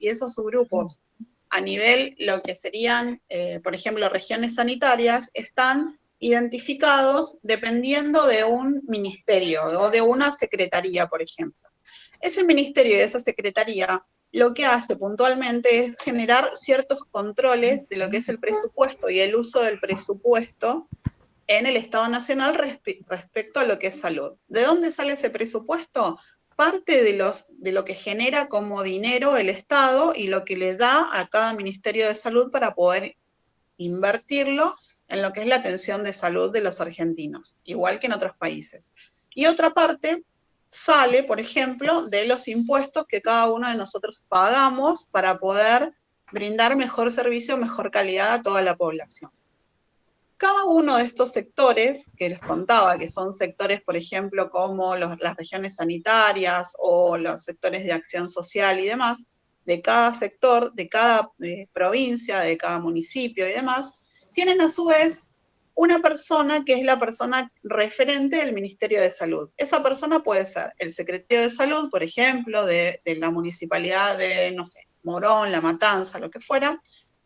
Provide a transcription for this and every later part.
y esos subgrupos a nivel lo que serían, por ejemplo, regiones sanitarias, están identificados dependiendo de un ministerio o de una secretaría, por ejemplo. Ese ministerio y esa secretaría lo que hace puntualmente es generar ciertos controles de lo que es el presupuesto y el uso del presupuesto en el Estado Nacional respecto a lo que es salud. ¿De dónde sale ese presupuesto? Parte de lo que genera como dinero el Estado y lo que le da a cada Ministerio de Salud para poder invertirlo en lo que es la atención de salud de los argentinos, igual que en otros países. Y otra parte sale, por ejemplo, de los impuestos que cada uno de nosotros pagamos para poder brindar mejor servicio, mejor calidad a toda la población. Cada uno de estos sectores que les contaba, que son sectores, por ejemplo, como las regiones sanitarias o los sectores de acción social y demás, de cada sector, de cada provincia, de cada municipio y demás, tienen a su vez una persona que es la persona referente del Ministerio de Salud. Esa persona puede ser el secretario de Salud, por ejemplo, de la municipalidad de, no sé, Morón, La Matanza, lo que fuera,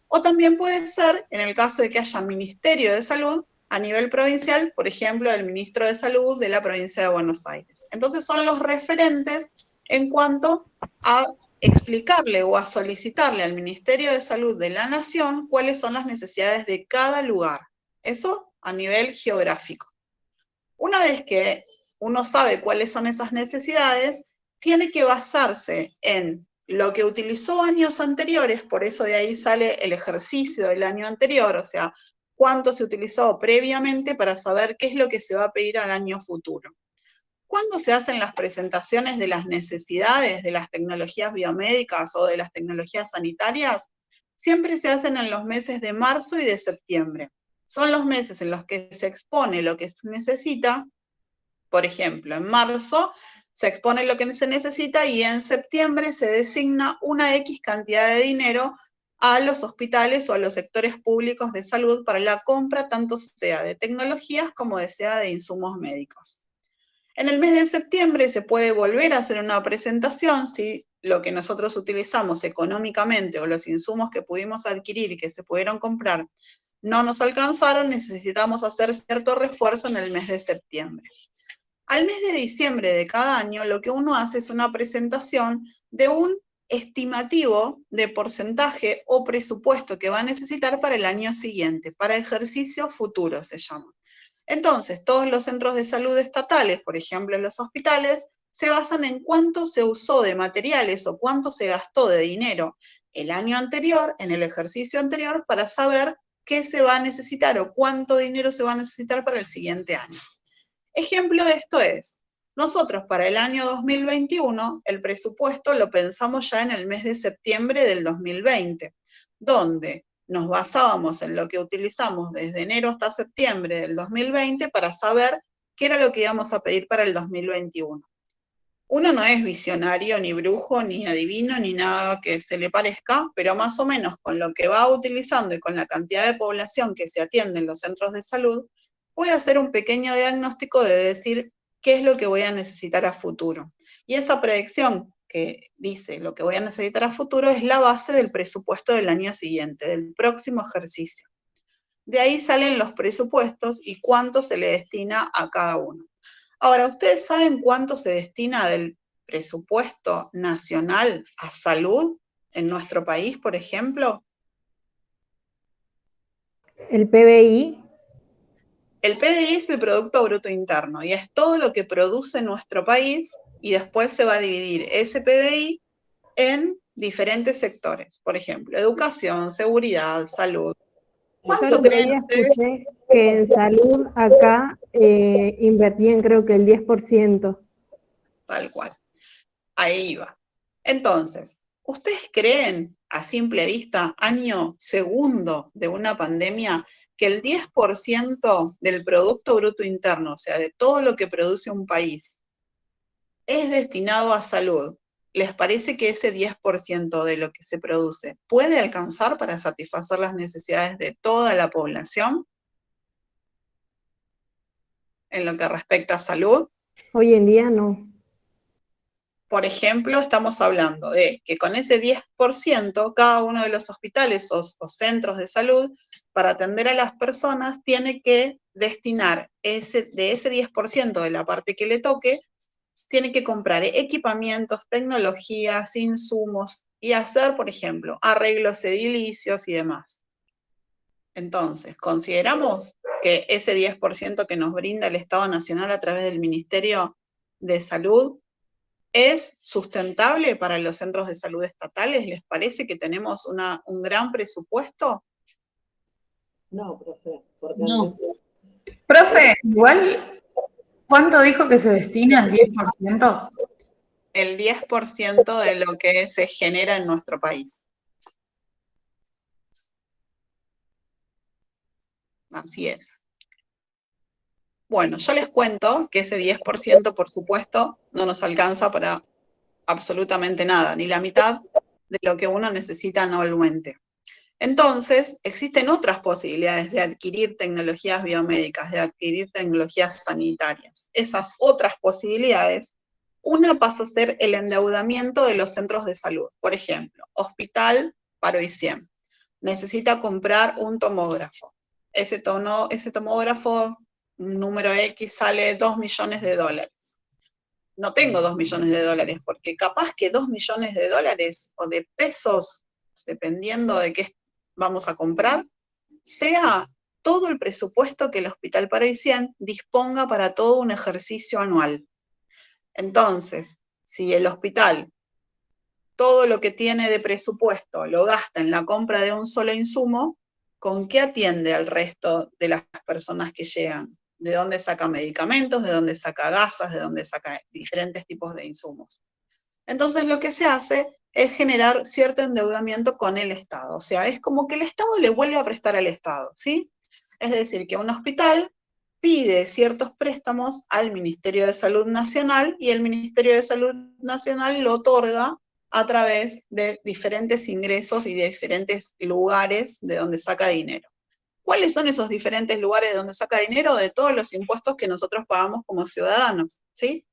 o también puede ser, en el caso de que haya Ministerio de Salud, a nivel provincial, por ejemplo, el ministro de Salud de la provincia de Buenos Aires. Entonces son los referentes en cuanto a explicarle o a solicitarle al Ministerio de Salud de la Nación cuáles son las necesidades de cada lugar. Eso a nivel geográfico. Una vez que uno sabe cuáles son esas necesidades, tiene que basarse en lo que utilizó años anteriores, por eso de ahí sale el ejercicio del año anterior, o sea, cuánto se utilizó previamente para saber qué es lo que se va a pedir al año futuro. ¿Cuándo se hacen las presentaciones de las necesidades de las tecnologías biomédicas o de las tecnologías sanitarias? Siempre se hacen en los meses de marzo y de septiembre. Son los meses en los que se expone lo que se necesita. Por ejemplo, en marzo se expone lo que se necesita y en septiembre se designa una X cantidad de dinero a los hospitales o a los sectores públicos de salud para la compra, tanto sea de tecnologías como sea de insumos médicos. En el mes de septiembre se puede volver a hacer una presentación si lo que nosotros utilizamos económicamente o los insumos que pudimos adquirir y que se pudieron comprar no nos alcanzaron, necesitamos hacer cierto refuerzo en el mes de septiembre. Al mes de diciembre de cada año, lo que uno hace es una presentación de un estimativo de porcentaje o presupuesto que va a necesitar para el año siguiente, para ejercicio futuro se llama. Entonces, todos los centros de salud estatales, por ejemplo, los hospitales, se basan en cuánto se usó de materiales o cuánto se gastó de dinero el año anterior, en el ejercicio anterior, para saber qué se va a necesitar o cuánto dinero se va a necesitar para el siguiente año. Ejemplo de esto es, nosotros para el año 2021 el presupuesto lo pensamos ya en el mes de septiembre del 2020, donde nos basábamos en lo que utilizamos desde enero hasta septiembre del 2020 para saber qué era lo que íbamos a pedir para el 2021. Uno no es visionario, ni brujo, ni adivino, ni nada que se le parezca, pero más o menos con lo que va utilizando y con la cantidad de población que se atiende en los centros de salud, voy a hacer un pequeño diagnóstico de decir qué es lo que voy a necesitar a futuro. Y esa predicción que dice lo que voy a necesitar a futuro es la base del presupuesto del año siguiente, del próximo ejercicio. De ahí salen los presupuestos y cuánto se le destina a cada uno. Ahora, ¿ustedes saben cuánto se destina del presupuesto nacional a salud en nuestro país, por ejemplo? El PBI. El PBI es el Producto Bruto Interno y es todo lo que produce nuestro país y después se va a dividir ese PBI en diferentes sectores. Por ejemplo, educación, seguridad, salud. Yo el ¿Cuánto otro creen día ustedes? escuché que en salud acá invertían creo que el 10%. Tal cual. Ahí va. Entonces, ¿ustedes creen a simple vista, año segundo de una pandemia, que el 10% del Producto Bruto Interno, o sea, de todo lo que produce un país, es destinado a salud? ¿Les parece que ese 10% de lo que se produce puede alcanzar para satisfacer las necesidades de toda la población en lo que respecta a salud? Hoy en día no. por ejemplo, estamos hablando de que con ese 10%, cada uno de los hospitales o centros de salud, para atender a las personas, tiene que destinar de ese 10% de la parte que le toque, tiene que comprar equipamientos, tecnologías, insumos y hacer, por ejemplo, arreglos edilicios y demás. Entonces, consideramos que ese 10% que nos brinda el Estado Nacional a través del Ministerio de Salud es sustentable para los centros de salud estatales. ¿Les parece que tenemos un gran presupuesto? No, profe, porque No. Profe, igual, ¿cuánto dijo que se destina el 10%? El 10% de lo que se genera en nuestro país. Así es. Bueno, yo les cuento que ese 10%, por supuesto, no nos alcanza para absolutamente nada, ni la mitad de lo que uno necesita anualmente. Entonces, existen otras posibilidades de adquirir tecnologías biomédicas, de adquirir tecnologías sanitarias. Esas otras posibilidades, una pasa a ser el endeudamiento de los centros de salud. Por ejemplo, Hospital Paro y Cien necesita comprar un tomógrafo. Ese tomógrafo, número X, sale $2 millones. No tengo $2 millones, porque capaz que $2 millones o de pesos, dependiendo de qué vamos a comprar, sea todo el presupuesto que el Hospital Parisien disponga para todo un ejercicio anual. Entonces, si el hospital todo lo que tiene de presupuesto lo gasta en la compra de un solo insumo, ¿con qué atiende al resto de las personas que llegan? ¿De dónde saca medicamentos? ¿De dónde saca gasas? ¿De dónde saca diferentes tipos de insumos? Entonces lo que se hace es generar cierto endeudamiento con el Estado. O sea, es como que el Estado le vuelve a prestar al Estado, ¿sí? Es decir, que un hospital pide ciertos préstamos al Ministerio de Salud Nacional y el Ministerio de Salud Nacional lo otorga a través de diferentes ingresos y de diferentes lugares de donde saca dinero. ¿Cuáles son esos diferentes lugares de donde saca dinero? De todos los impuestos que nosotros pagamos como ciudadanos, ¿sí?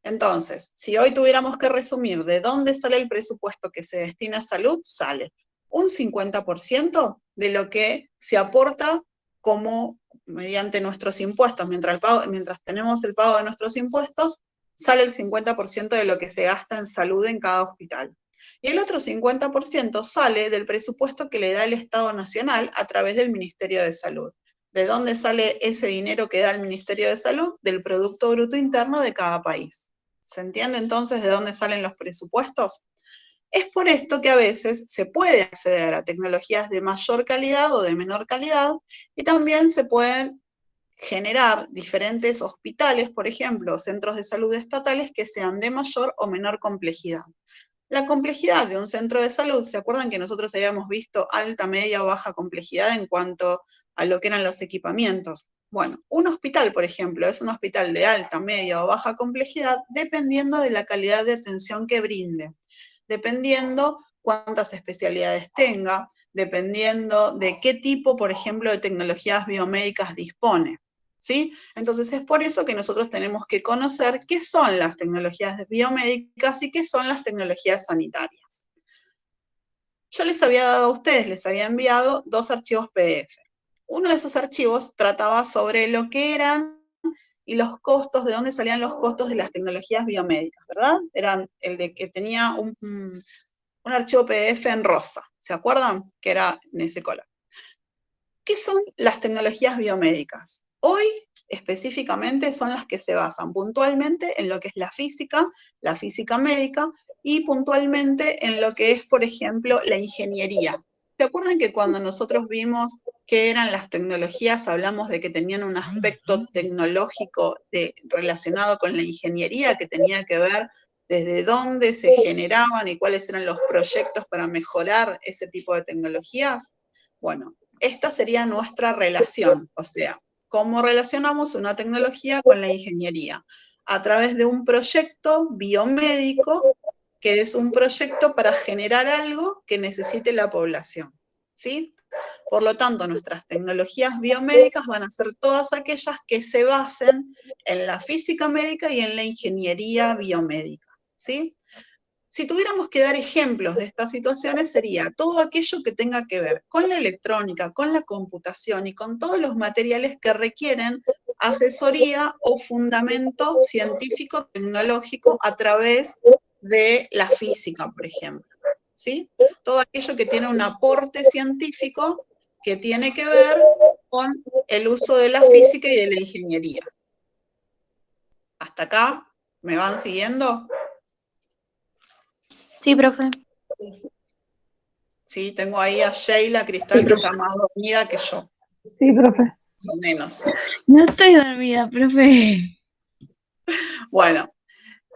Entonces, si hoy tuviéramos que resumir de dónde sale el presupuesto que se destina a salud, sale un 50% de lo que se aporta como mediante nuestros impuestos. Mientras tenemos el pago de nuestros impuestos, sale el 50% de lo que se gasta en salud en cada hospital. Y el otro 50% sale del presupuesto que le da el Estado Nacional a través del Ministerio de Salud. ¿De dónde sale ese dinero que da el Ministerio de Salud? Del Producto Bruto Interno de cada país. ¿Se entiende entonces de dónde salen los presupuestos? Es por esto que a veces se puede acceder a tecnologías de mayor calidad o de menor calidad y también se pueden generar diferentes hospitales, por ejemplo, centros de salud estatales que sean de mayor o menor complejidad. La complejidad de un centro de salud, ¿se acuerdan que nosotros habíamos visto alta, media o baja complejidad en cuanto a lo que eran los equipamientos? Bueno, un hospital, por ejemplo, es un hospital de alta, media o baja complejidad dependiendo de la calidad de atención que brinde, dependiendo cuántas especialidades tenga, dependiendo de qué tipo, por ejemplo, de tecnologías biomédicas dispone. ¿Sí? Entonces es por eso que nosotros tenemos que conocer qué son las tecnologías biomédicas y qué son las tecnologías sanitarias. Yo les había dado a ustedes, les había enviado 2 archivos PDF. Uno de esos archivos trataba sobre lo que eran y los costos, de dónde salían los costos de las tecnologías biomédicas, ¿verdad? Eran el de que tenía un archivo PDF en rosa, ¿se acuerdan? Que era en ese color. ¿Qué son las tecnologías biomédicas? Hoy, específicamente, son las que se basan puntualmente en lo que es la física médica, y puntualmente en lo que es, por ejemplo, la ingeniería. ¿Se acuerdan que cuando nosotros vimos qué eran las tecnologías, hablamos de que tenían un aspecto tecnológico relacionado con la ingeniería, que tenía que ver desde dónde se generaban y cuáles eran los proyectos para mejorar ese tipo de tecnologías? Bueno, esta sería nuestra relación, o sea, cómo relacionamos una tecnología con la ingeniería a través de un proyecto biomédico, que es un proyecto para generar algo que necesite la población, ¿sí? Por lo tanto, nuestras tecnologías biomédicas van a ser todas aquellas que se basen en la física médica y en la ingeniería biomédica, ¿sí? Si tuviéramos que dar ejemplos de estas situaciones, sería todo aquello que tenga que ver con la electrónica, con la computación y con todos los materiales que requieren asesoría o fundamento científico tecnológico a través de la física, por ejemplo, ¿sí? Todo aquello que tiene un aporte científico que tiene que ver con el uso de la física y de la ingeniería. ¿Hasta acá? ¿Me van siguiendo? Sí, profe. Sí, tengo ahí a Sheila Cristal, que está más dormida que yo, Sí, profe. más o menos. No estoy dormida, profe. Bueno,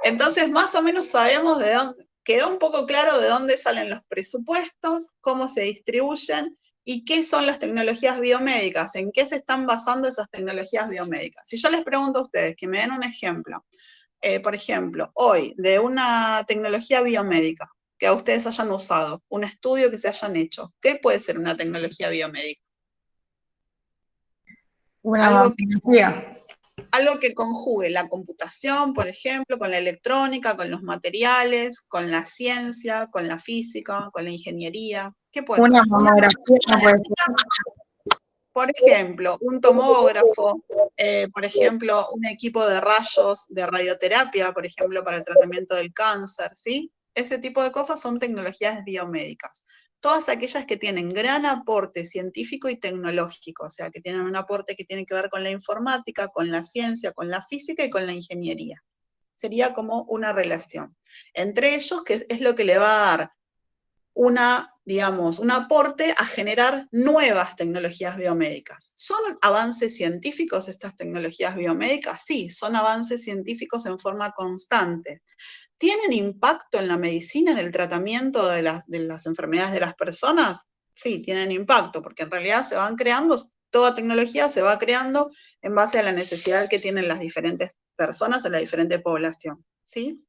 entonces más o menos sabemos de dónde, quedó un poco claro de dónde salen los presupuestos, cómo se distribuyen y qué son las tecnologías biomédicas, en qué se están basando esas tecnologías biomédicas. Si yo les pregunto a ustedes que me den un ejemplo, por ejemplo, hoy, de una tecnología biomédica que a ustedes hayan usado, un estudio que se hayan hecho, ¿qué puede ser una tecnología biomédica? Una Algo mamografía. algo que conjugue la computación, por ejemplo, con la electrónica, con los materiales, con la ciencia, con la física, con la ingeniería. ¿Qué puede Una ser? mamografía no puede ser. Por ejemplo, un tomógrafo, por ejemplo, un equipo de rayos de radioterapia, por ejemplo, para el tratamiento del cáncer, ¿sí? Ese tipo de cosas son tecnologías biomédicas. Todas aquellas que tienen gran aporte científico y tecnológico, o sea, que tienen un aporte que tiene que ver con la informática, con la ciencia, con la física y con la ingeniería. Sería como una relación entre ellos, que es lo que le va a dar digamos, un aporte a generar nuevas tecnologías biomédicas. ¿Son avances científicos estas tecnologías biomédicas? Sí, son avances científicos en forma constante. ¿Tienen impacto en la medicina, en el tratamiento de las enfermedades de las personas? Sí, tienen impacto, porque en realidad se van creando, toda tecnología se va creando en base a la necesidad que tienen las diferentes personas o la diferente población, ¿sí?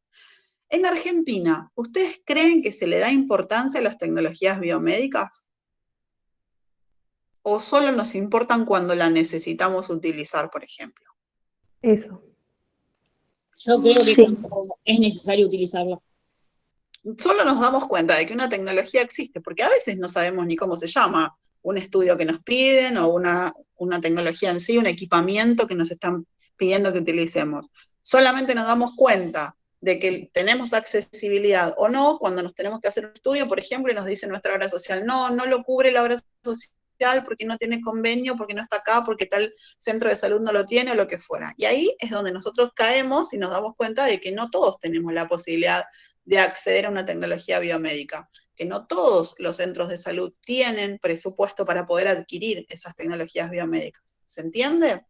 En Argentina, ¿ustedes creen que se le da importancia a las tecnologías biomédicas? ¿O solo nos importan cuando la necesitamos utilizar, por ejemplo? Eso. Yo creo que Sí. cuando es necesario utilizarlo. Solo nos damos cuenta de que una tecnología existe, porque a veces no sabemos ni cómo se llama un estudio que nos piden o una tecnología en sí, un equipamiento que nos están pidiendo que utilicemos. Solamente nos damos cuenta de que tenemos accesibilidad o no cuando nos tenemos que hacer un estudio, por ejemplo, y nos dice nuestra obra social, no lo cubre la obra social porque no tiene convenio, porque no está acá, porque tal centro de salud no lo tiene o lo que fuera. Y ahí es donde nosotros caemos y nos damos cuenta de que no todos tenemos la posibilidad de acceder a una tecnología biomédica, que no todos los centros de salud tienen presupuesto para poder adquirir esas tecnologías biomédicas. ¿Se entiende?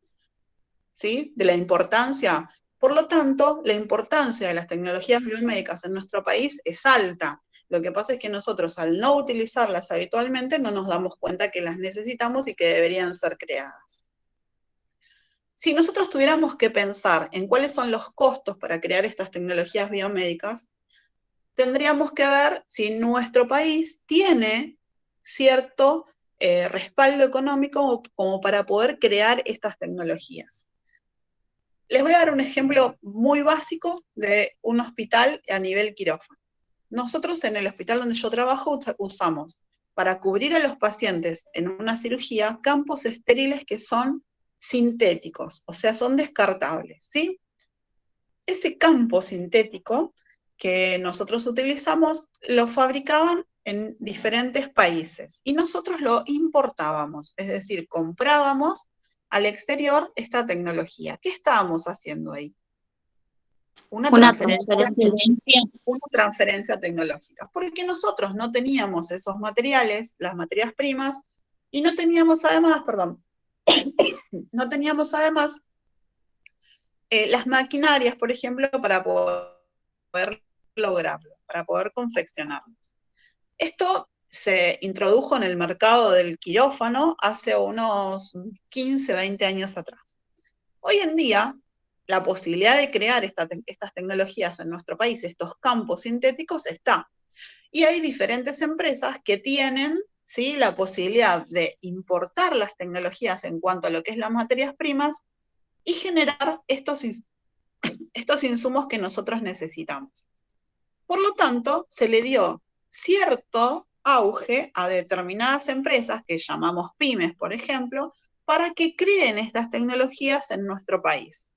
¿Sí? De la importancia. Por lo tanto, la importancia de las tecnologías biomédicas en nuestro país es alta. Lo que pasa es que nosotros, al no utilizarlas habitualmente, no nos damos cuenta que las necesitamos y que deberían ser creadas. Si nosotros tuviéramos que pensar en cuáles son los costos para crear estas tecnologías biomédicas, tendríamos que ver si nuestro país tiene cierto respaldo económico como para poder crear estas tecnologías. Les voy a dar un ejemplo muy básico de un hospital a nivel quirófano. Nosotros en el hospital donde yo trabajo usamos para cubrir a los pacientes en una cirugía campos estériles que son sintéticos, o sea, son descartables, ¿sí? Ese campo sintético que nosotros utilizamos lo fabricaban en diferentes países y nosotros lo importábamos, es decir, comprábamos al exterior esta tecnología. ¿Qué estábamos haciendo ahí? Una transferencia tecnológica, porque nosotros no teníamos esos materiales, las materias primas, y no teníamos además, no teníamos además las maquinarias, por ejemplo, para poder lograrlo, para poder confeccionarlos. Esto se introdujo en el mercado del quirófano hace unos 15, 20 años atrás. Hoy en día, la posibilidad de crear estas tecnologías en nuestro país, estos campos sintéticos, está. Y hay diferentes empresas que tienen, ¿sí?, la posibilidad de importar las tecnologías en cuanto a lo que es las materias primas y generar estos insumos que nosotros necesitamos. Por lo tanto, se le dio cierto auge a determinadas empresas que llamamos pymes, por ejemplo, para que creen estas tecnologías en nuestro país.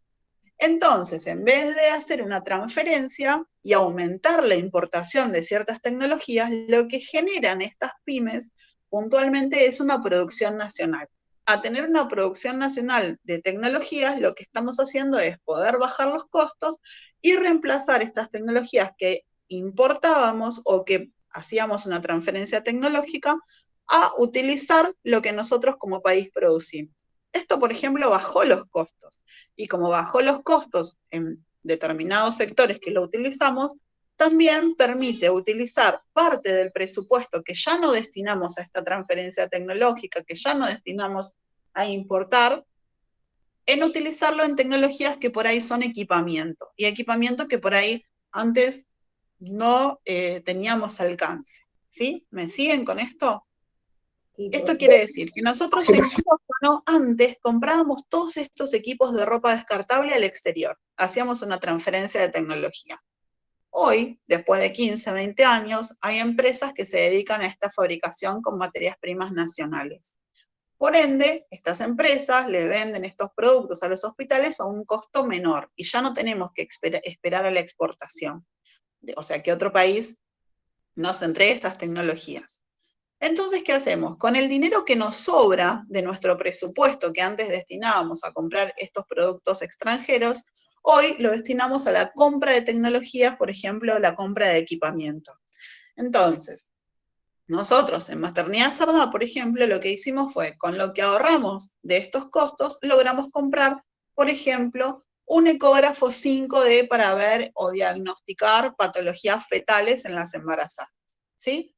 Entonces, en vez de hacer una transferencia y aumentar la importación de ciertas tecnologías, lo que generan estas pymes puntualmente es una producción nacional. A tener una producción nacional de tecnologías, lo que estamos haciendo es poder bajar los costos y reemplazar estas tecnologías que importábamos o que hacíamos una transferencia tecnológica a utilizar lo que nosotros como país producimos. Esto, por ejemplo, bajó los costos. Y como bajó los costos en determinados sectores que lo utilizamos, también permite utilizar parte del presupuesto que ya no destinamos a esta transferencia tecnológica, que ya no destinamos a importar, en utilizarlo en tecnologías que por ahí son equipamiento, y equipamiento que por ahí antes no teníamos alcance. ¿Sí? ¿Me siguen con esto? Esto quiere decir que nosotros en quirófano antes comprábamos todos estos equipos de ropa descartable al exterior, hacíamos una transferencia de tecnología. Hoy, después de 15, 20 años, hay empresas que se dedican a esta fabricación con materias primas nacionales. Por ende, estas empresas le venden estos productos a los hospitales a un costo menor y ya no tenemos que esperar a la exportación. O sea, que otro país nos entregue estas tecnologías. Entonces, ¿qué hacemos? Con el dinero que nos sobra de nuestro presupuesto que antes destinábamos a comprar estos productos extranjeros, hoy lo destinamos a la compra de tecnologías, por ejemplo, la compra de equipamiento. Entonces, nosotros en Maternidad Sardá, por ejemplo, lo que hicimos fue, con lo que ahorramos de estos costos, logramos comprar, por ejemplo, un ecógrafo 5D para ver o diagnosticar patologías fetales en las embarazadas, ¿sí?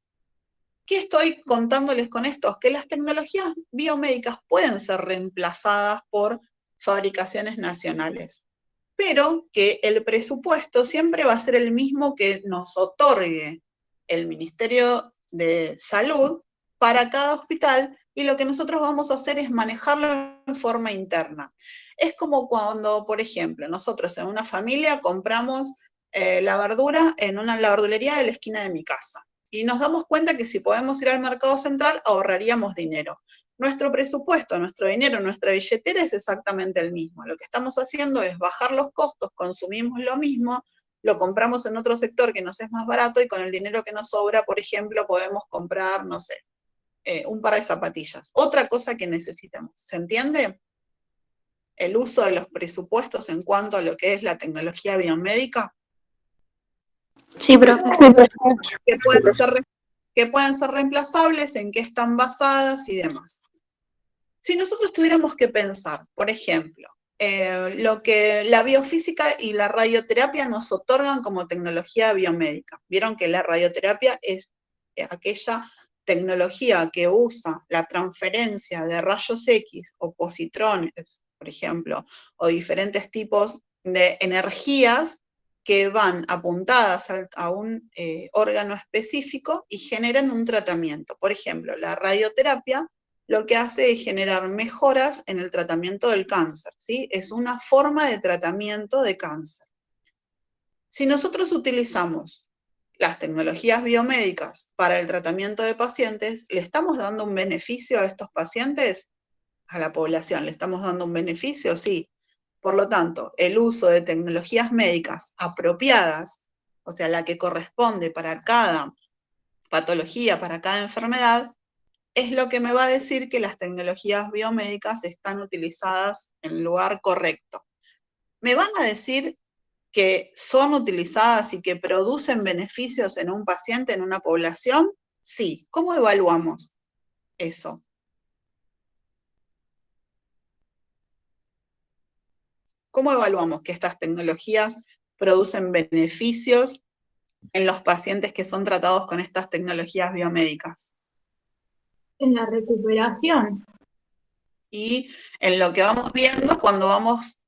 ¿Qué estoy contándoles con esto? Que las tecnologías biomédicas pueden ser reemplazadas por fabricaciones nacionales, pero que el presupuesto siempre va a ser el mismo que nos otorgue el Ministerio de Salud para cada hospital, y lo que nosotros vamos a hacer es manejarlo en forma interna. Es como cuando, por ejemplo, nosotros en una familia compramos la verdura en la verdulería de la esquina de mi casa, y nos damos cuenta que si podemos ir al mercado central ahorraríamos dinero. Nuestro presupuesto, nuestro dinero, nuestra billetera es exactamente el mismo. Lo que estamos haciendo es bajar los costos, consumimos lo mismo, lo compramos en otro sector que nos es más barato, y con el dinero que nos sobra, por ejemplo, podemos comprar, no sé, un par de zapatillas. Otra cosa que necesitamos. ¿Se entiende? El uso de los presupuestos en cuanto a lo que es la tecnología biomédica. Sí, profe. Que pueden ser reemplazables, en qué están basadas y demás. Si nosotros tuviéramos que pensar, por ejemplo, lo que la biofísica y la radioterapia nos otorgan como tecnología biomédica. Vieron que la radioterapia es aquella tecnología que usa la transferencia de rayos X o positrones, por ejemplo, o diferentes tipos de energías que van apuntadas a un órgano específico y generan un tratamiento. Por ejemplo, la radioterapia lo que hace es generar mejoras en el tratamiento del cáncer, ¿sí? Es una forma de tratamiento de cáncer. Si nosotros utilizamos las tecnologías biomédicas para el tratamiento de pacientes, ¿le estamos dando un beneficio a estos pacientes? A la población, ¿le estamos dando un beneficio? Sí. Por lo tanto, el uso de tecnologías médicas apropiadas, o sea, la que corresponde para cada patología, para cada enfermedad, es lo que me va a decir que las tecnologías biomédicas están utilizadas en el lugar correcto. ¿Me van a decir que son utilizadas y que producen beneficios en un paciente, en una población? Sí. ¿Cómo evaluamos eso? ¿Cómo evaluamos que estas tecnologías producen beneficios en los pacientes que son tratados con estas tecnologías biomédicas? En la recuperación. Y en lo que vamos viendo cuando vamos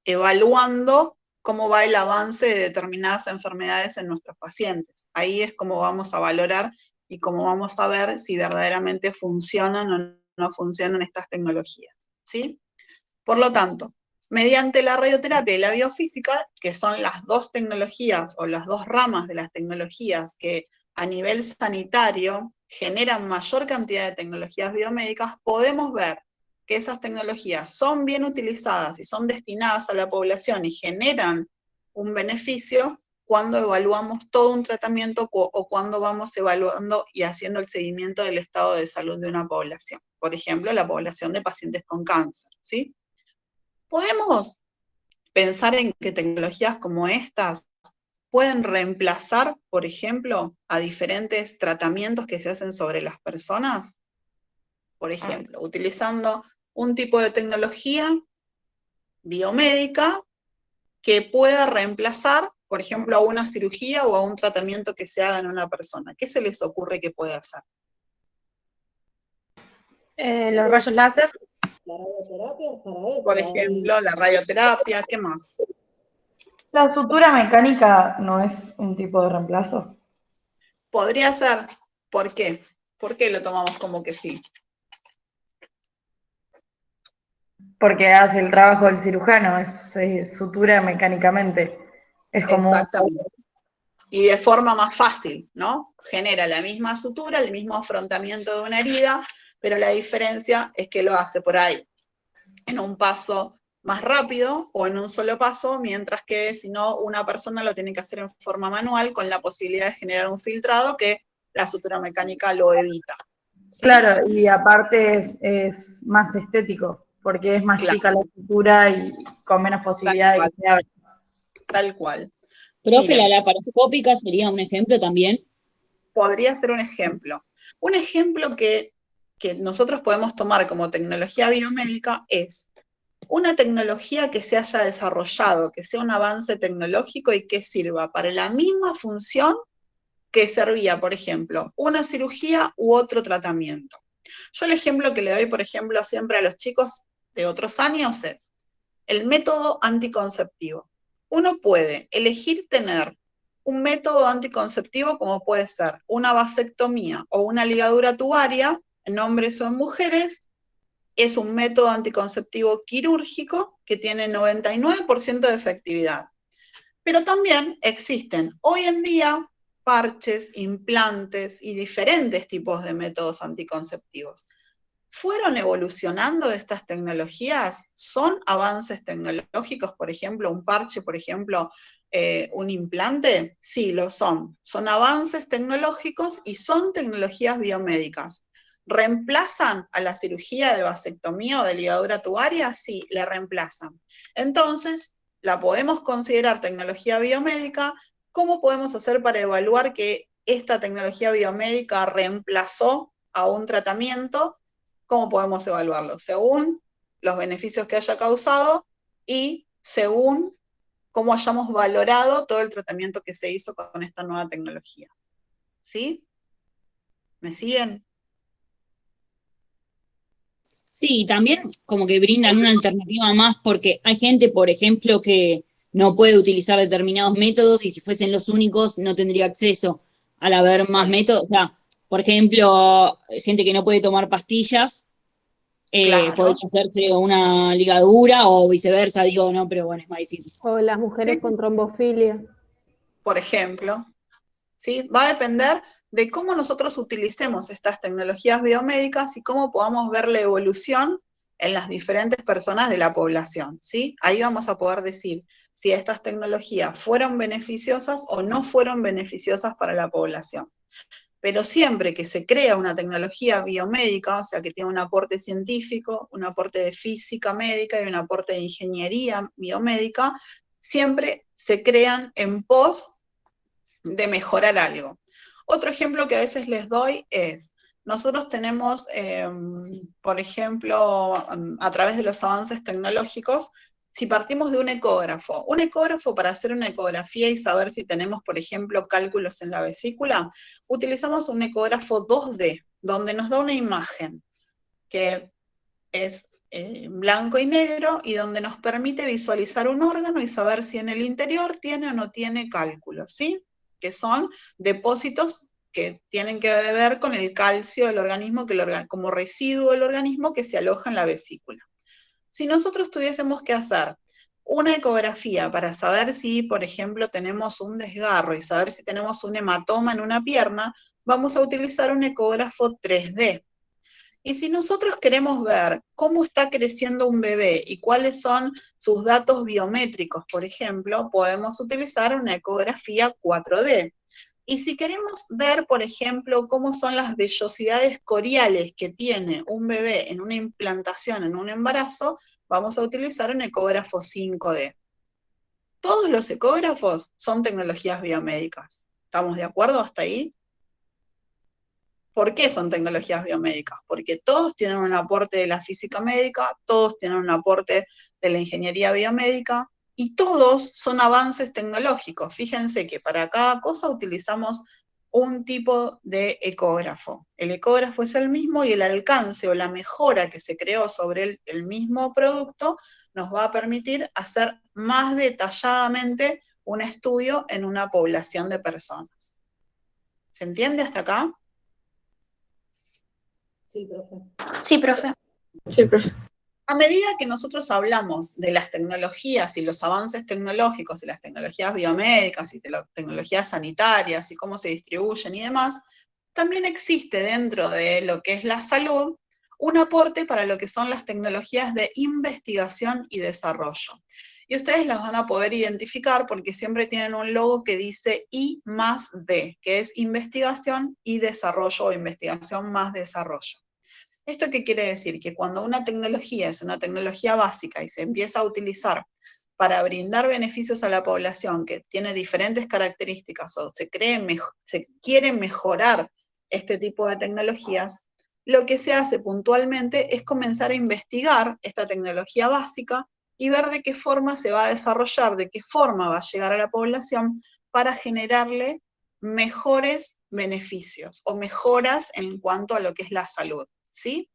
evaluando cómo va el avance de determinadas enfermedades en nuestros pacientes. Ahí es como vamos a valorar y cómo vamos a ver si verdaderamente funcionan o no funcionan estas tecnologías, ¿sí? Por lo tanto, mediante la radioterapia y la biofísica, que son las dos tecnologías o las dos ramas de las tecnologías que a nivel sanitario generan mayor cantidad de tecnologías biomédicas, podemos ver que esas tecnologías son bien utilizadas y son destinadas a la población y generan un beneficio cuando evaluamos todo un tratamiento o cuando vamos evaluando y haciendo el seguimiento del estado de salud de una población. Por ejemplo, la población de pacientes con cáncer, ¿sí? Podemos pensar en que tecnologías como estas pueden reemplazar, por ejemplo, a diferentes tratamientos que se hacen sobre las personas. Por ejemplo, utilizando un tipo de tecnología biomédica que pueda reemplazar, por ejemplo, a una cirugía o a un tratamiento que se haga en una persona. ¿Qué se les ocurre que puede hacer? Los rayos láser. La radioterapia es para eso. Por ejemplo, la radioterapia, ¿qué más? ¿La sutura mecánica no es un tipo de reemplazo? Podría ser. ¿Por qué? ¿Por qué lo tomamos como que sí? Porque hace el trabajo del cirujano, es sutura mecánicamente. Es como Exactamente. Y de forma más fácil, ¿no? Genera la misma sutura, el mismo afrontamiento de una herida, pero la diferencia es que lo hace por ahí en un paso más rápido o en un solo paso, mientras que si no, una persona lo tiene que hacer en forma manual con la posibilidad de generar un filtrado que la sutura mecánica lo evita. ¿Sí? Claro, y aparte es más estético, porque es más chica la sutura y con menos posibilidad de que se abra. Tal cual. Profe, Miren, la laparoscópica sería un ejemplo también. podría ser un ejemplo. Un ejemplo que nosotros podemos tomar como tecnología biomédica es una tecnología que se haya desarrollado, que sea un avance tecnológico y que sirva para la misma función que servía, por ejemplo, una cirugía u otro tratamiento. Yo el ejemplo que le doy, por ejemplo, siempre a los chicos de otros años es el método anticonceptivo. Uno puede elegir tener un método anticonceptivo como puede ser una vasectomía o una ligadura tubaria en hombres o en mujeres. Es un método anticonceptivo quirúrgico que tiene 99% de efectividad. Pero también existen hoy en día parches, implantes y diferentes tipos de métodos anticonceptivos. ¿Fueron evolucionando estas tecnologías? ¿Son avances tecnológicos, por ejemplo, un parche, por ejemplo, un implante? Sí, lo son. Son avances tecnológicos y son tecnologías biomédicas. ¿Reemplazan a la cirugía de vasectomía o de ligadura tubaria? Sí, la reemplazan. Entonces, la podemos considerar tecnología biomédica. ¿Cómo podemos hacer para evaluar que esta tecnología biomédica reemplazó a un tratamiento? ¿Cómo podemos evaluarlo? Según los beneficios que haya causado y según cómo hayamos valorado todo el tratamiento que se hizo con esta nueva tecnología. ¿Sí? ¿Me siguen? Sí, también como que brindan una alternativa más porque hay gente, por ejemplo, que no puede utilizar determinados métodos y si fuesen los únicos no tendría acceso al haber más métodos. O sea, por ejemplo, gente que no puede tomar pastillas, Claro. podría hacerse una ligadura o viceversa, digo, no, pero bueno, es más difícil. O las mujeres Sí, con trombofilia. por ejemplo, ¿sí? Va a depender de cómo nosotros utilicemos estas tecnologías biomédicas y cómo podamos ver la evolución en las diferentes personas de la población, ¿sí? Ahí vamos a poder decir si estas tecnologías fueron beneficiosas o no fueron beneficiosas para la población. Pero siempre que se crea una tecnología biomédica, o sea, que tiene un aporte científico, un aporte de física médica y un aporte de ingeniería biomédica, siempre se crean en pos de mejorar algo. Otro ejemplo que a veces les doy es, nosotros tenemos, por ejemplo, a través de los avances tecnológicos, si partimos de un ecógrafo para hacer una ecografía y saber si tenemos, por ejemplo, cálculos en la vesícula, utilizamos un ecógrafo 2D, donde nos da una imagen que es blanco y negro y donde nos permite visualizar un órgano y saber si en el interior tiene o no tiene cálculos, ¿sí? Que son depósitos que tienen que ver con el calcio del organismo, como residuo del organismo que se aloja en la vesícula. Si nosotros tuviésemos que hacer una ecografía para saber si, por ejemplo, tenemos un desgarro y saber si tenemos un hematoma en una pierna, vamos a utilizar un ecógrafo 3D. Y si nosotros queremos ver cómo está creciendo un bebé y cuáles son sus datos biométricos, por ejemplo, podemos utilizar una ecografía 4D. Y si queremos ver, por ejemplo, cómo son las vellosidades coriales que tiene un bebé en una implantación, en un embarazo, vamos a utilizar un ecógrafo 5D. Todos los ecógrafos son tecnologías biomédicas. ¿Estamos de acuerdo hasta ahí? ¿Por qué son tecnologías biomédicas? Porque todos tienen un aporte de la física médica, todos tienen un aporte de la ingeniería biomédica, y todos son avances tecnológicos. Fíjense que para cada cosa utilizamos un tipo de ecógrafo. El ecógrafo es el mismo y el alcance o la mejora que se creó sobre el mismo producto nos va a permitir hacer más detalladamente un estudio en una población de personas. ¿Se entiende hasta acá? Sí, profe. Sí, profe. Sí, profe. A medida que nosotros hablamos de las tecnologías y los avances tecnológicos y las tecnologías biomédicas y de las tecnologías sanitarias y cómo se distribuyen y demás, también existe dentro de lo que es la salud un aporte para lo que son las tecnologías de investigación y desarrollo. Y ustedes las van a poder identificar porque siempre tienen un logo que dice I+D, que es investigación y desarrollo o investigación más desarrollo. ¿Esto qué quiere decir? Que cuando una tecnología es una tecnología básica y se empieza a utilizar para brindar beneficios a la población que tiene diferentes características o se quiere mejorar este tipo de tecnologías, lo que se hace puntualmente es comenzar a investigar esta tecnología básica y ver de qué forma se va a desarrollar, de qué forma va a llegar a la población para generarle mejores beneficios o mejoras en cuanto a lo que es la salud. ¿Sí?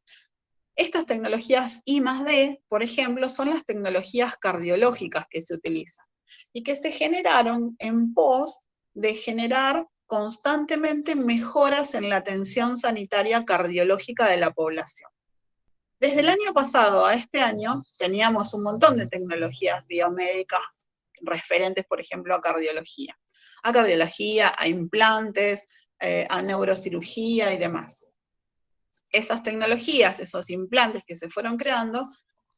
Estas tecnologías I+D, por ejemplo, son las tecnologías cardiológicas que se utilizan y que se generaron en pos de generar constantemente mejoras en la atención sanitaria cardiológica de la población. Desde el año pasado a este año teníamos un montón de tecnologías biomédicas referentes, por ejemplo, a cardiología, a implantes, a neurocirugía y demás. Esas tecnologías, esos implantes que se fueron creando,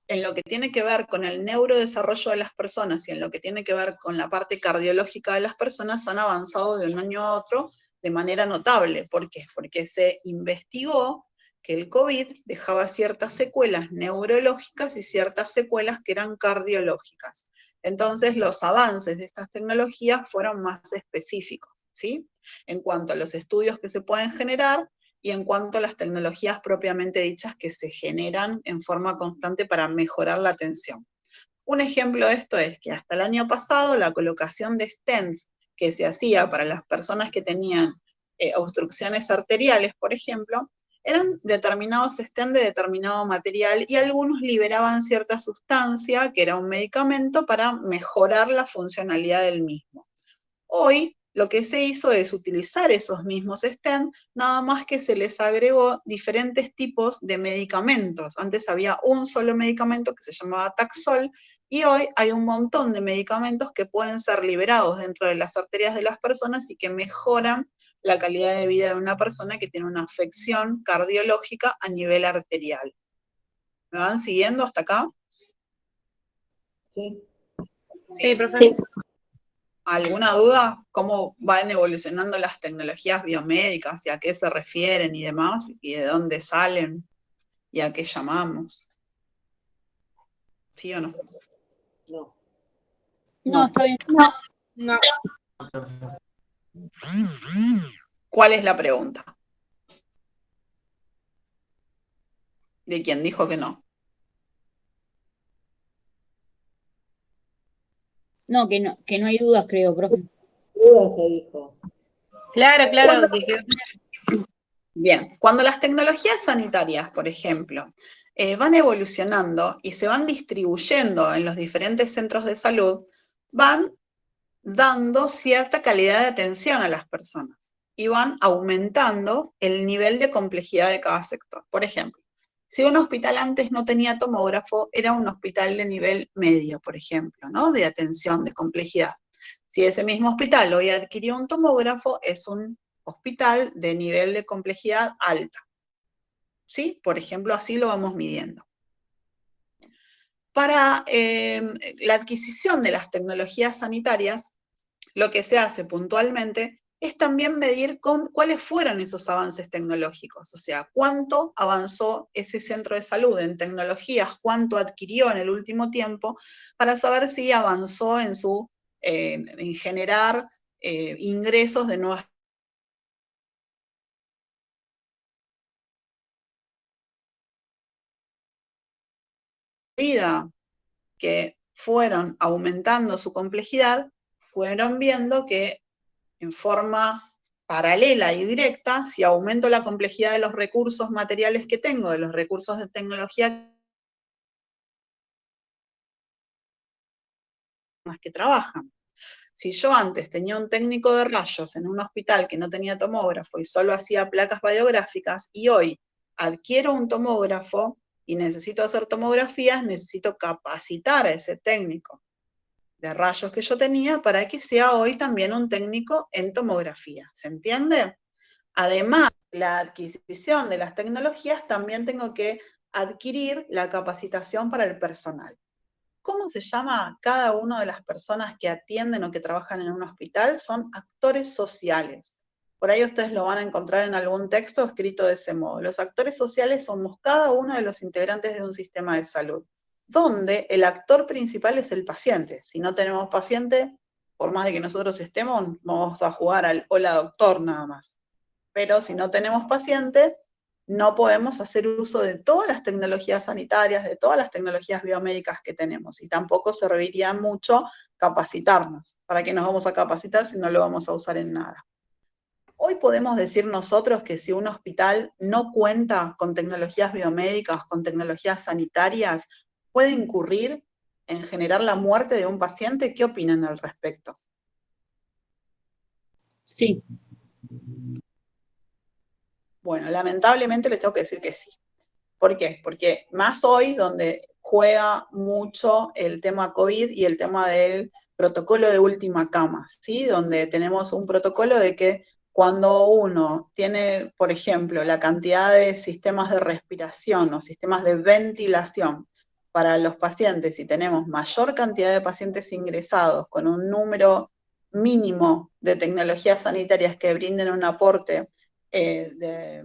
en lo que tiene que ver con el neurodesarrollo de las personas y en lo que tiene que ver con la parte cardiológica de las personas, han avanzado de un año a otro de manera notable. ¿Por qué? Porque se investigó que el COVID dejaba ciertas secuelas neurológicas y ciertas secuelas que eran cardiológicas. Entonces, los avances de estas tecnologías fueron más específicos, ¿sí? En cuanto a los estudios que se pueden generar, y en cuanto a las tecnologías propiamente dichas que se generan en forma constante para mejorar la atención. Un ejemplo de esto es que hasta el año pasado la colocación de stents que se hacía para las personas que tenían obstrucciones arteriales, por ejemplo, eran determinados stents de determinado material y algunos liberaban cierta sustancia, que era un medicamento, para mejorar la funcionalidad del mismo. Hoy, lo que se hizo es utilizar esos mismos stents, nada más que se les agregó diferentes tipos de medicamentos. Antes había un solo medicamento que se llamaba Taxol, y hoy hay un montón de medicamentos que pueden ser liberados dentro de las arterias de las personas y que mejoran la calidad de vida de una persona que tiene una afección cardiológica a nivel arterial. ¿Me van siguiendo hasta acá? Sí. Sí, profe. ¿Alguna duda? ¿Cómo van evolucionando las tecnologías biomédicas y a qué se refieren y demás? ¿Y de dónde salen? ¿Y a qué llamamos? ¿Sí o no? No, está bien. No. ¿Cuál es la pregunta? ¿De quién dijo que no? No, que no hay dudas, creo, profe. Se dijo. Claro, Cuando- que Bien, cuando las tecnologías sanitarias, por ejemplo, van evolucionando y se van distribuyendo en los diferentes centros de salud, van dando cierta calidad de atención a las personas y van aumentando el nivel de complejidad de cada sector. Por ejemplo, Si un hospital antes no tenía tomógrafo, era un hospital de nivel medio, por ejemplo, ¿no? De atención, de complejidad. Si ese mismo hospital hoy adquirió un tomógrafo, es un hospital de nivel de complejidad alta. ¿Sí? Por ejemplo, así lo vamos midiendo. Para la adquisición de las tecnologías sanitarias, lo que se hace puntualmente es también medir cuáles fueron esos avances tecnológicos, o sea, cuánto avanzó ese centro de salud en tecnologías, cuánto adquirió en el último tiempo, para saber si avanzó en generar ingresos de nuevas vida que fueron aumentando su complejidad, fueron viendo que en forma paralela y directa, si aumento la complejidad de los recursos materiales que tengo, de los recursos de tecnología que trabajan. Si yo antes tenía un técnico de rayos en un hospital que no tenía tomógrafo y solo hacía placas radiográficas, y hoy adquiero un tomógrafo y necesito hacer tomografías, necesito capacitar a ese técnico de rayos que yo tenía para que sea hoy también un técnico en tomografía. ¿Se entiende? Además de la adquisición de las tecnologías, también tengo que adquirir la capacitación para el personal. ¿Cómo se llama cada una de las personas que atienden o que trabajan en un hospital? Son actores sociales. Por ahí ustedes lo van a encontrar en algún texto escrito de ese modo. Los actores sociales somos cada uno de los integrantes de un sistema de salud, donde el actor principal es el paciente. Si no tenemos paciente, por más de que nosotros estemos, vamos a jugar al hola doctor nada más. Pero si no tenemos paciente, no podemos hacer uso de todas las tecnologías sanitarias, de todas las tecnologías biomédicas que tenemos, y tampoco serviría mucho capacitarnos. ¿Para qué nos vamos a capacitar si no lo vamos a usar en nada? Hoy podemos decir nosotros que si un hospital no cuenta con tecnologías biomédicas, con tecnologías sanitarias, puede incurrir en generar la muerte de un paciente. ¿Qué opinan al respecto? Sí. Bueno, lamentablemente les tengo que decir que sí. ¿Por qué? Porque más hoy, donde juega mucho el tema COVID y el tema del protocolo de última cama, ¿sí? Donde tenemos un protocolo de que cuando uno tiene, por ejemplo, la cantidad de sistemas de respiración o sistemas de ventilación para los pacientes, y tenemos mayor cantidad de pacientes ingresados con un número mínimo de tecnologías sanitarias que brinden un aporte de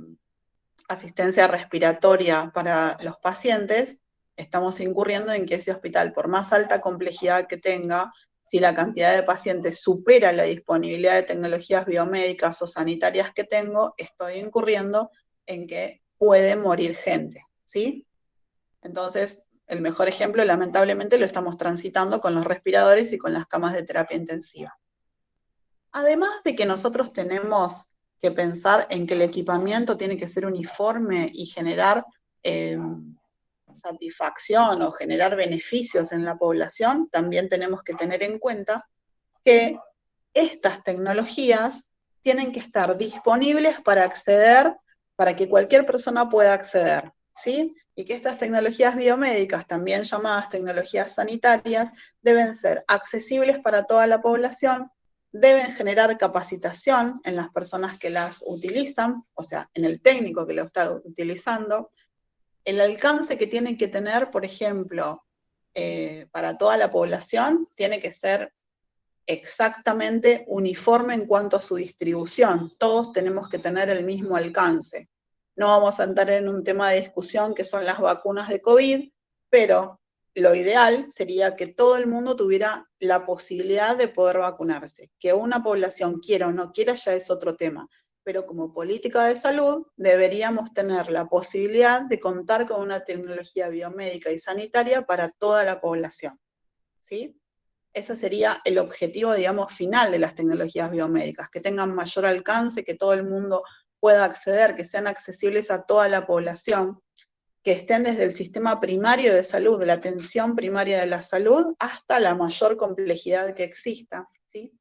asistencia respiratoria para los pacientes, estamos incurriendo en que ese hospital, por más alta complejidad que tenga, si la cantidad de pacientes supera la disponibilidad de tecnologías biomédicas o sanitarias que tengo, estoy incurriendo en que puede morir gente, ¿sí? Entonces, el mejor ejemplo, lamentablemente, lo estamos transitando con los respiradores y con las camas de terapia intensiva. Además de que nosotros tenemos que pensar en que el equipamiento tiene que ser uniforme y generar satisfacción o generar beneficios en la población, también tenemos que tener en cuenta que estas tecnologías tienen que estar disponibles para acceder, para que cualquier persona pueda acceder, ¿sí? Y que estas tecnologías biomédicas, también llamadas tecnologías sanitarias, deben ser accesibles para toda la población, deben generar capacitación en las personas que las utilizan, o sea, en el técnico que lo está utilizando. El alcance que tienen que tener, por ejemplo, para toda la población, tiene que ser exactamente uniforme en cuanto a su distribución. Todos tenemos que tener el mismo alcance. No vamos a entrar en un tema de discusión que son las vacunas de COVID, pero lo ideal sería que todo el mundo tuviera la posibilidad de poder vacunarse. Que una población quiera o no quiera ya es otro tema, pero como política de salud deberíamos tener la posibilidad de contar con una tecnología biomédica y sanitaria para toda la población, ¿sí? Ese sería el objetivo, digamos, final de las tecnologías biomédicas, que tengan mayor alcance, que todo el mundo pueda acceder, que sean accesibles a toda la población, que estén desde el sistema primario de salud, de la atención primaria de la salud, hasta la mayor complejidad que exista, ¿sí?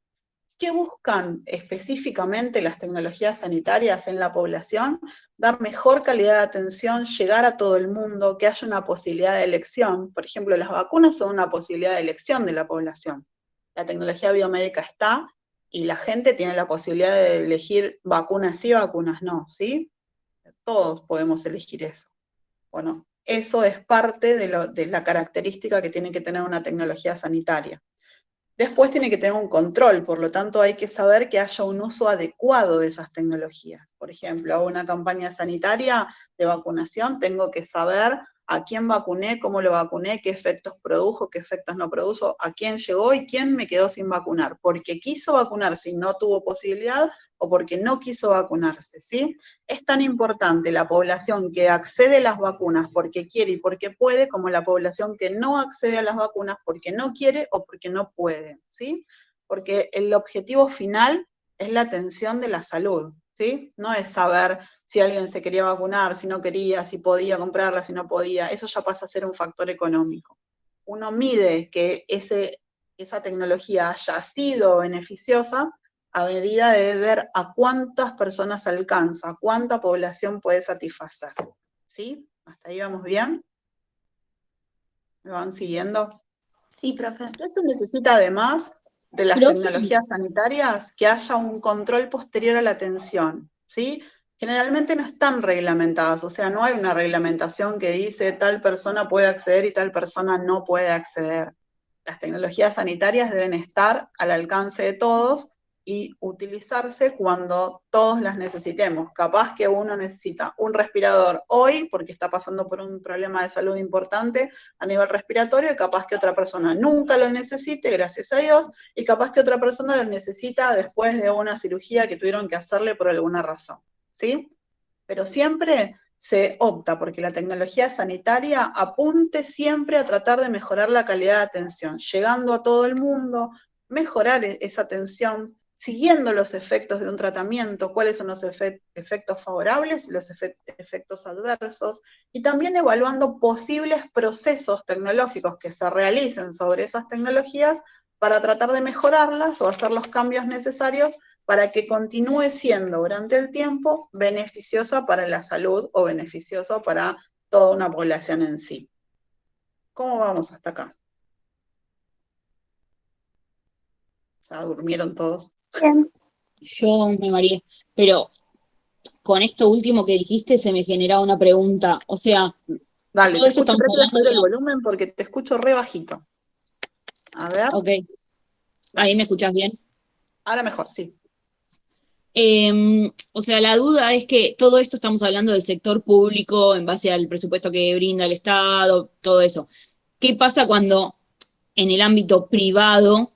¿Qué buscan específicamente las tecnologías sanitarias en la población? Dar mejor calidad de atención, llegar a todo el mundo, que haya una posibilidad de elección. Por ejemplo, las vacunas son una posibilidad de elección de la población. La tecnología biomédica está y la gente tiene la posibilidad de elegir vacunas sí, vacunas no, ¿sí? Todos podemos elegir eso. Bueno, eso es parte de la característica que tiene que tener una tecnología sanitaria. Después tiene que tener un control, por lo tanto hay que saber que haya un uso adecuado de esas tecnologías. Por ejemplo, hago una campaña sanitaria de vacunación, tengo que saber a quién vacuné, cómo lo vacuné, qué efectos produjo, qué efectos no produjo, a quién llegó y quién me quedó sin vacunar, porque quiso vacunarse y no tuvo posibilidad o porque no quiso vacunarse, ¿sí? Es tan importante la población que accede a las vacunas porque quiere y porque puede, como la población que no accede a las vacunas porque no quiere o porque no puede, ¿sí? Porque el objetivo final es la atención de la salud, ¿sí? No es saber si alguien se quería vacunar, si no quería, si podía comprarla, si no podía, eso ya pasa a ser un factor económico. Uno mide que esa tecnología haya sido beneficiosa a medida de ver a cuántas personas alcanza, cuánta población puede satisfacer. ¿Sí? ¿Hasta ahí vamos bien? ¿Me van siguiendo? Sí, profe. ¿Qué se necesita además de las Profe. tecnologías sanitarias? Que haya un control posterior a la atención, ¿sí? Generalmente no están reglamentadas, o sea, no hay una reglamentación que dice tal persona puede acceder y tal persona no puede acceder. Las tecnologías sanitarias deben estar al alcance de todos y utilizarse cuando todos las necesitemos. Capaz que uno necesita un respirador hoy porque está pasando por un problema de salud importante a nivel respiratorio y capaz que otra persona nunca lo necesite, gracias a Dios, y capaz que otra persona lo necesita después de una cirugía que tuvieron que hacerle por alguna razón, ¿sí? Pero siempre se opta porque la tecnología sanitaria apunte siempre a tratar de mejorar la calidad de atención, llegando a todo el mundo, mejorar esa atención, siguiendo los efectos de un tratamiento, cuáles son los efectos favorables y los efectos adversos, y también evaluando posibles procesos tecnológicos que se realicen sobre esas tecnologías para tratar de mejorarlas o hacer los cambios necesarios para que continúe siendo durante el tiempo beneficiosa para la salud o beneficioso para toda una población en sí. ¿Cómo vamos hasta acá? ¿Ya durmieron todos? Bien. Yo me mareé, pero con esto último que dijiste se me generaba una pregunta. O sea, Dale, todo te esto escucho, estamos trata de hablando subir el de... volumen porque te escucho re bajito. A ver, Ok, ¿ahí me escuchás bien? ahora mejor, sí. O sea, la duda es que todo esto estamos hablando del sector público en base al presupuesto que brinda el Estado, todo eso. ¿Qué pasa cuando en el ámbito privado,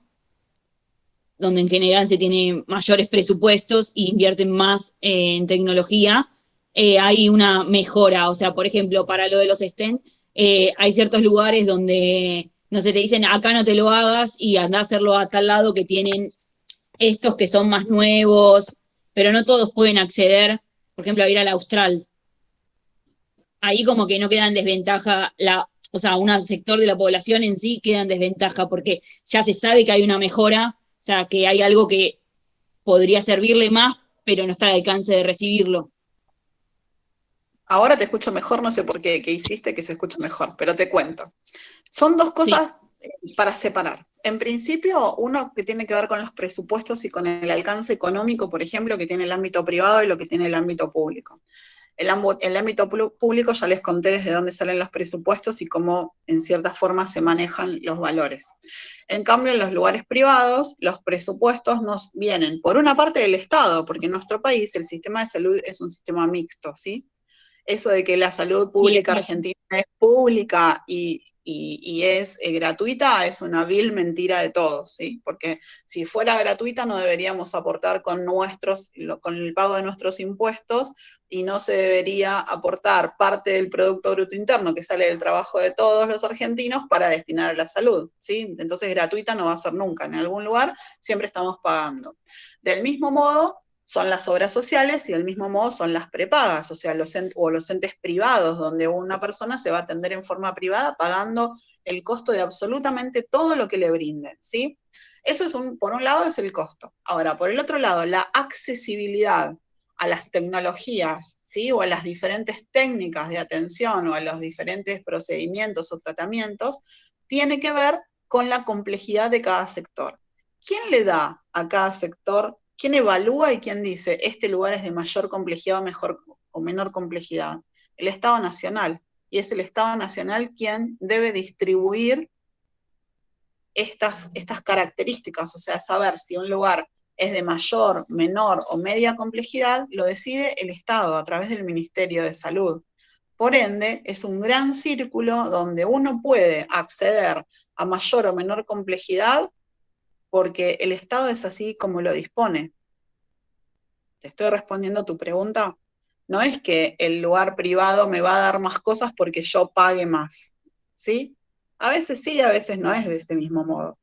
donde en general se tiene mayores presupuestos e invierten más en tecnología, hay una mejora? O sea, por ejemplo, para lo de los STEM, hay ciertos lugares donde, no sé, te dicen acá no te lo hagas y anda a hacerlo a tal lado que tienen estos que son más nuevos, pero no todos pueden acceder, por ejemplo, a ir al Austral. Ahí como que no queda en desventaja o sea, un sector de la población en sí queda en desventaja porque ya se sabe que hay una mejora, o sea, que hay algo que podría servirle más, pero no está al alcance de recibirlo. Ahora te escucho mejor, no sé por qué hiciste que se escuche mejor, pero te cuento. Son dos Sí. cosas para separar. En principio, uno que tiene que ver con los presupuestos y con el alcance económico, por ejemplo, que tiene el ámbito privado y lo que tiene el ámbito público. El ámbito público ya les conté desde dónde salen los presupuestos y cómo en cierta forma se manejan los valores. En cambio, en los lugares privados, los presupuestos nos vienen por una parte del Estado, porque en nuestro país el sistema de salud es un sistema mixto, ¿sí? Eso de que la salud pública argentina es pública y es gratuita es una vil mentira de todos, ¿sí? Porque si fuera gratuita no deberíamos aportar con el pago de nuestros impuestos y no se debería aportar parte del Producto Bruto Interno que sale del trabajo de todos los argentinos para destinar a la salud, ¿sí? Entonces gratuita no va a ser nunca, en algún lugar siempre estamos pagando. Del mismo modo, son las obras sociales y del mismo modo son las prepagas, o sea, los entes privados, donde una persona se va a atender en forma privada pagando el costo de absolutamente todo lo que le brinden, ¿sí? Eso por un lado es el costo. Ahora, por el otro lado, la accesibilidad a las tecnologías, ¿sí? O a las diferentes técnicas de atención o a los diferentes procedimientos o tratamientos, tiene que ver con la complejidad de cada sector. ¿Quién le da a cada sector, quién evalúa y quién dice este lugar es de mayor complejidad o menor complejidad? El Estado Nacional. Y es el Estado Nacional quien debe distribuir estas características, o sea, saber si un lugar es de mayor, menor o media complejidad, lo decide el Estado a través del Ministerio de Salud. Por ende, es un gran círculo donde uno puede acceder a mayor o menor complejidad porque el Estado es así como lo dispone. ¿Te estoy respondiendo a tu pregunta? No es que el lugar privado me va a dar más cosas porque yo pague más, ¿sí? A veces sí, a veces no es de este mismo modo.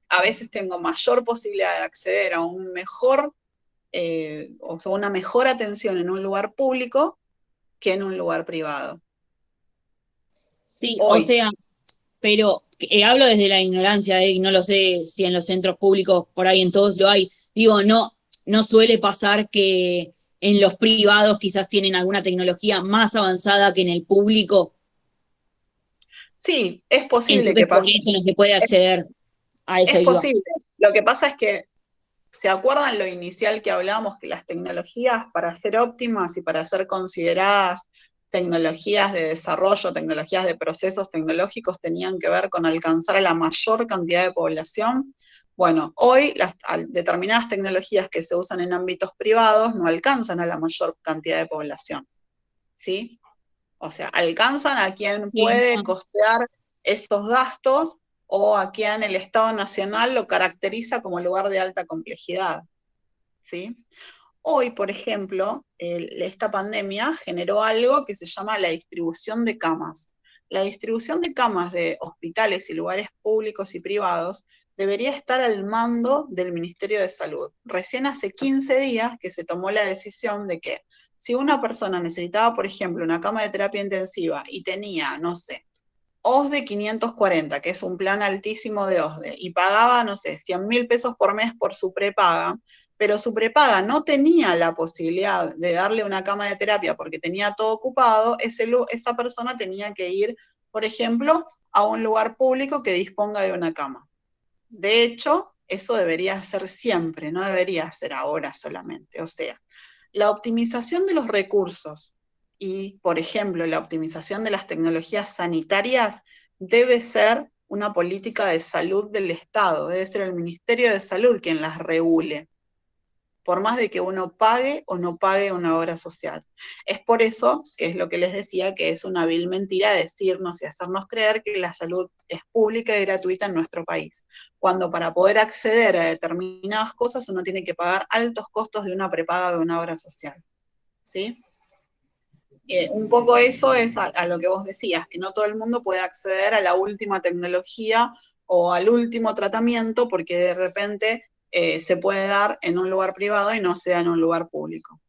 A veces tengo mayor posibilidad de acceder a un mejor, o sea, una mejor atención en un lugar público que en un lugar privado. Sí, Hoy. o sea, pero hablo desde la ignorancia, no lo sé si en los centros públicos por ahí en todos lo hay. Digo, no suele pasar que en los privados quizás tienen alguna tecnología más avanzada que en el público. Sí, es posible Entonces que por pase. eso no se puede acceder a eso. Es posible. Lo que pasa es que, ¿se acuerdan lo inicial que hablábamos? Que las tecnologías, para ser óptimas y para ser consideradas tecnologías de desarrollo, tecnologías de procesos tecnológicos, tenían que ver con alcanzar a la mayor cantidad de población. Bueno, hoy las determinadas tecnologías que se usan en ámbitos privados no alcanzan a la mayor cantidad de población, ¿sí? O sea, alcanzan a quien puede costear esos gastos o a quien el Estado Nacional lo caracteriza como lugar de alta complejidad, ¿sí? Hoy, por ejemplo, esta pandemia generó algo que se llama la distribución de camas. La distribución de camas de hospitales y lugares públicos y privados debería estar al mando del Ministerio de Salud. Recién hace 15 días que se tomó la decisión de que si una persona necesitaba, por ejemplo, una cama de terapia intensiva y tenía, no sé, OSDE 540, que es un plan altísimo de OSDE, y pagaba, no sé, 100.000 pesos por mes por su prepaga, pero su prepaga no tenía la posibilidad de darle una cama de terapia porque tenía todo ocupado, esa persona tenía que ir, por ejemplo, a un lugar público que disponga de una cama. De hecho, eso debería ser siempre, no debería ser ahora solamente. O sea, la optimización de los recursos y, por ejemplo, la optimización de las tecnologías sanitarias debe ser una política de salud del Estado, debe ser el Ministerio de Salud quien las regule, por más de que uno pague o no pague una obra social. Es por eso, que es lo que les decía, que es una vil mentira decirnos y hacernos creer que la salud es pública y gratuita en nuestro país, cuando para poder acceder a determinadas cosas uno tiene que pagar altos costos de una prepaga de una obra social, ¿sí? Un poco eso es a lo que vos decías, que no todo el mundo puede acceder a la última tecnología o al último tratamiento porque de repente se puede dar en un lugar privado y no sea en un lugar público.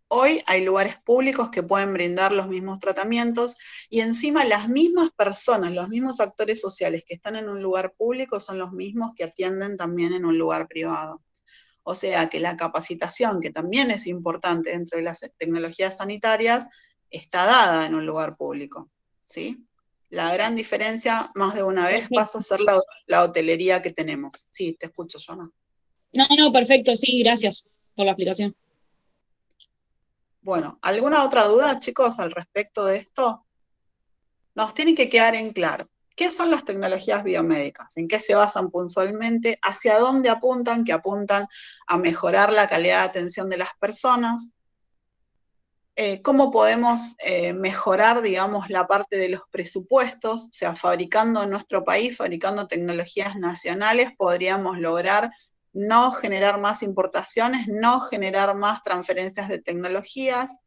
Hoy hay lugares públicos que pueden brindar los mismos tratamientos y encima las mismas personas, los mismos actores sociales que están en un lugar público son los mismos que atienden también en un lugar privado. O sea que la capacitación, que también es importante dentro de las tecnologías sanitarias, está dada en un lugar público, ¿sí? La gran diferencia, más de una vez, pasa a ser la hotelería que tenemos. Sí, te escucho, Joana. No, perfecto, sí, gracias por la explicación. Bueno, ¿alguna otra duda, chicos, al respecto de esto? Nos tiene que quedar en claro. ¿Qué son las tecnologías biomédicas? ¿En qué se basan puntualmente? ¿Hacia dónde apuntan? Que apuntan a mejorar la calidad de atención de las personas. ¿Cómo podemos mejorar, digamos, la parte de los presupuestos? O sea, fabricando en nuestro país, fabricando tecnologías nacionales, podríamos lograr no generar más importaciones, no generar más transferencias de tecnologías.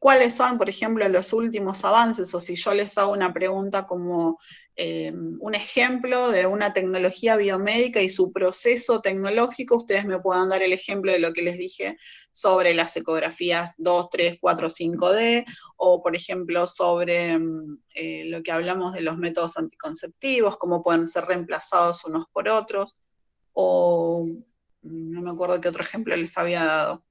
¿Cuáles son, por ejemplo, los últimos avances? O si yo les hago una pregunta como un ejemplo de una tecnología biomédica y su proceso tecnológico, ustedes me puedan dar el ejemplo de lo que les dije sobre las ecografías 2, 3, 4, 5D, o por ejemplo sobre lo que hablamos de los métodos anticonceptivos, cómo pueden ser reemplazados unos por otros, o no me acuerdo qué otro ejemplo les había dado.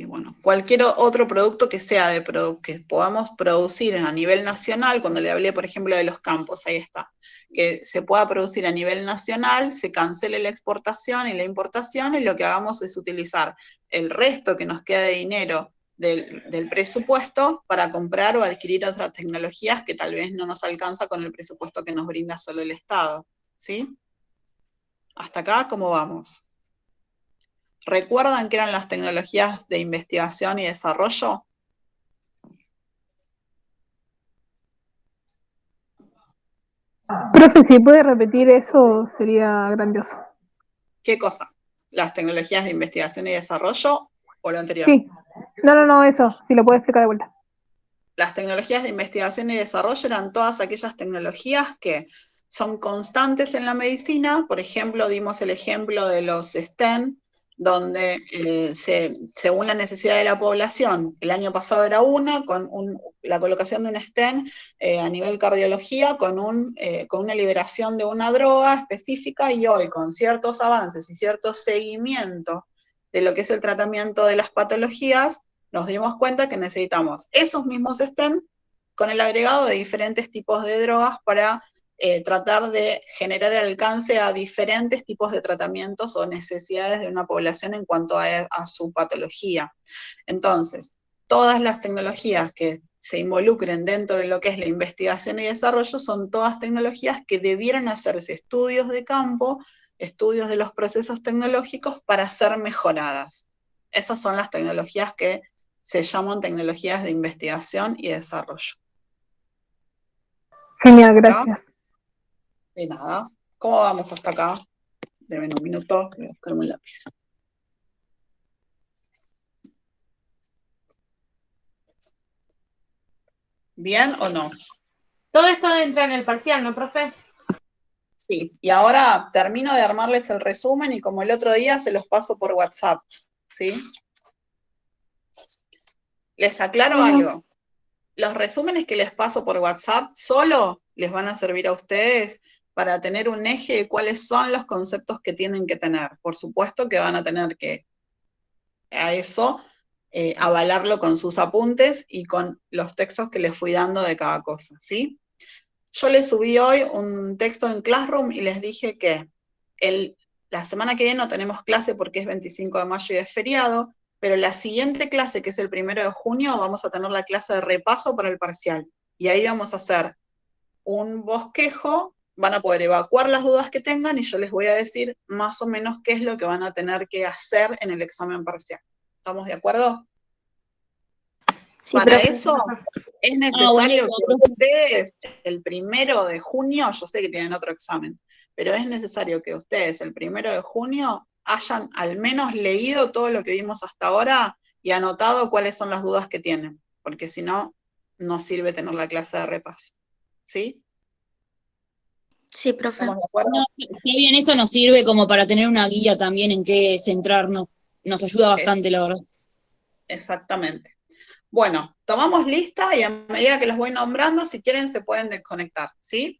Bueno, cualquier otro producto que sea que podamos producir a nivel nacional, cuando le hablé, por ejemplo, de los campos, ahí está, que se pueda producir a nivel nacional, se cancele la exportación y la importación, y lo que hagamos es utilizar el resto que nos queda de dinero del presupuesto para comprar o adquirir otras tecnologías que tal vez no nos alcanza con el presupuesto que nos brinda solo el Estado, ¿sí? Hasta acá, ¿cómo vamos? ¿Recuerdan qué eran las tecnologías de investigación y desarrollo? Profe, si puede repetir eso, sería grandioso. ¿Qué cosa? ¿Las tecnologías de investigación y desarrollo o lo anterior? Sí. No, eso, si lo puede explicar de vuelta. Las tecnologías de investigación y desarrollo eran todas aquellas tecnologías que son constantes en la medicina. Por ejemplo, dimos el ejemplo de los STEM, donde según la necesidad de la población, el año pasado era la colocación de un stent a nivel cardiología con una liberación de una droga específica, y hoy con ciertos avances y cierto seguimiento de lo que es el tratamiento de las patologías, nos dimos cuenta que necesitamos esos mismos stent con el agregado de diferentes tipos de drogas para tratar de generar el alcance a diferentes tipos de tratamientos o necesidades de una población en cuanto a su patología. Entonces, todas las tecnologías que se involucren dentro de lo que es la investigación y desarrollo son todas tecnologías que debieran hacerse estudios de campo, estudios de los procesos tecnológicos para ser mejoradas. Esas son las tecnologías que se llaman tecnologías de investigación y desarrollo. Genial, gracias. De nada. ¿Cómo vamos hasta acá? Deben un minuto, voy a buscarme un lápiz. ¿Bien o no? Todo esto entra en el parcial, ¿no, profe? Sí, y ahora termino de armarles el resumen y como el otro día se los paso por WhatsApp, ¿sí? Les aclaro algo. Los resúmenes que les paso por WhatsApp solo les van a servir a ustedes para tener un eje de cuáles son los conceptos que tienen que tener. Por supuesto que van a tener que, a eso, avalarlo con sus apuntes y con los textos que les fui dando de cada cosa, ¿sí? Yo les subí hoy un texto en Classroom y les dije que la semana que viene no tenemos clase porque es 25 de mayo y es feriado, pero la siguiente clase, que es el 1 de junio, vamos a tener la clase de repaso para el parcial. Y ahí vamos a hacer un bosquejo, van a poder evacuar las dudas que tengan y yo les voy a decir más o menos qué es lo que van a tener que hacer en el examen parcial. ¿Estamos de acuerdo? Sí, Para profe. eso es necesario que ustedes el 1 de junio, yo sé que tienen otro examen, pero es necesario que ustedes el 1 de junio hayan al menos leído todo lo que vimos hasta ahora y anotado cuáles son las dudas que tienen, porque si no, no sirve tener la clase de repaso. ¿Sí? Sí, profe. ¿Estamos de acuerdo? No, está bien, eso nos sirve como para tener una guía también en qué centrarnos. Nos ayuda bastante, la verdad. Exactamente. Bueno, tomamos lista y a medida que los voy nombrando, si quieren se pueden desconectar, ¿sí?